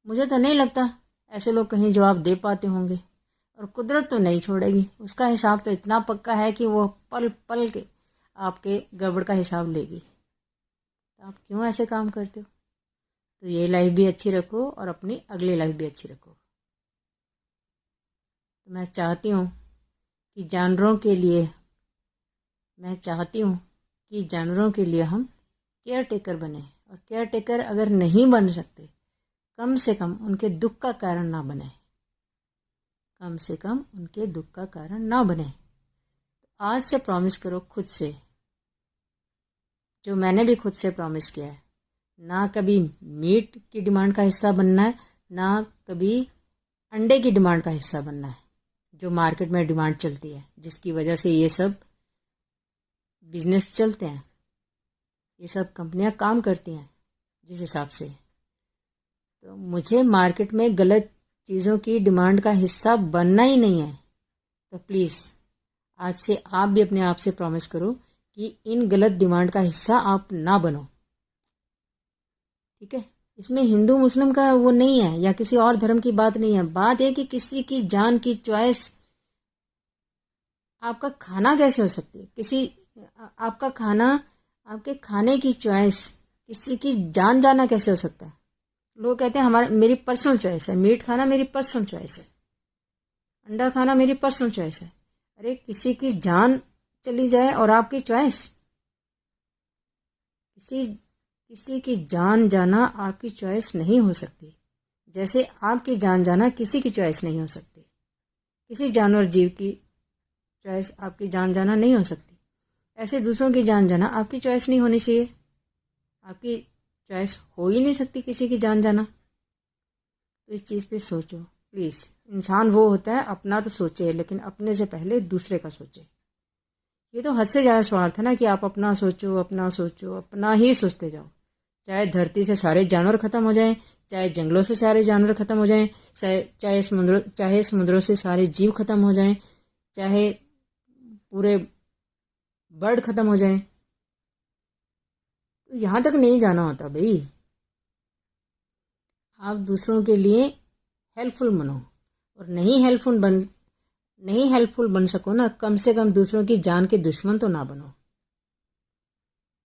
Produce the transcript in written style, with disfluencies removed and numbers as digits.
मुझे तो नहीं लगता ऐसे लोग कहीं जवाब दे पाते होंगे। और कुदरत तो नहीं छोड़ेगी, उसका हिसाब तो इतना पक्का है कि वो पल पल के आपके गड़बड़ का हिसाब लेगी। तो आप क्यों ऐसे काम करते हो? तो ये लाइफ भी अच्छी रखो और अपनी अगली लाइफ भी अच्छी रखो। तो मैं चाहती हूँ कि जानवरों के लिए हम केयर टेकर बने। और केयर टेकर अगर नहीं बन सकते, कम से कम उनके दुख का कारण ना बने। आज से प्रॉमिस करो खुद से, जो मैंने भी खुद से प्रॉमिस किया है, ना कभी मीट की डिमांड का हिस्सा बनना है, ना कभी अंडे की डिमांड का हिस्सा बनना है, जो मार्केट में डिमांड चलती है, जिसकी वजह से ये सब बिजनेस चलते हैं, ये सब कंपनियां काम करती हैं जिस हिसाब से। तो मुझे मार्केट में गलत चीज़ों की डिमांड का हिस्सा बनना ही नहीं है। तो प्लीज़ आज से आप भी अपने आप से प्रॉमिस करो कि इन गलत डिमांड का हिस्सा आप ना बनो। ठीक है? इसमें हिंदू मुस्लिम का वो नहीं है, या किसी और धर्म की बात नहीं है। बात है कि किसी की जान की चॉइस आपका खाना कैसे हो सकती है? आपका खाना, आपके खाने की चॉइस किसी की जान जाना कैसे हो सकता है? लोग कहते हैं मेरी पर्सनल चॉइस है, मीट खाना मेरी पर्सनल चॉइस है, अंडा खाना मेरी पर्सनल चॉइस है। अरे किसी की जान चली जाए और आपकी चॉइस? किसी की जान जाना आपकी चॉइस नहीं हो सकती, जैसे आपकी जान जाना किसी की चॉइस नहीं हो सकती। किसी जानवर जीव की चॉइस आपकी जान जाना नहीं हो सकती, ऐसे दूसरों की जान जाना आपकी चॉइस नहीं होनी चाहिए। आपकी चॉइस हो ही नहीं सकती किसी की जान जाना। तो इस चीज़ पे सोचो प्लीज़। इंसान वो होता है, अपना तो सोचे, लेकिन अपने से पहले दूसरे का सोचे। ये तो हद से ज़्यादा स्वार्थ है ना कि आप अपना सोचो, अपना ही सोचते जाओ। चाहे धरती से सारे जानवर खत्म हो जाएं, चाहे जंगलों से सारे जानवर खत्म हो जाएं, चाहे समुद्रों से सारे जीव खत्म हो जाएं, चाहे पूरे बर्ड खत्म हो जाएं, तो यहाँ तक नहीं जाना होता भाई। आप दूसरों के लिए हेल्पफुल बनो, और नहीं हेल्पफुल बन सको ना, कम से कम दूसरों की जान के दुश्मन तो ना बनो।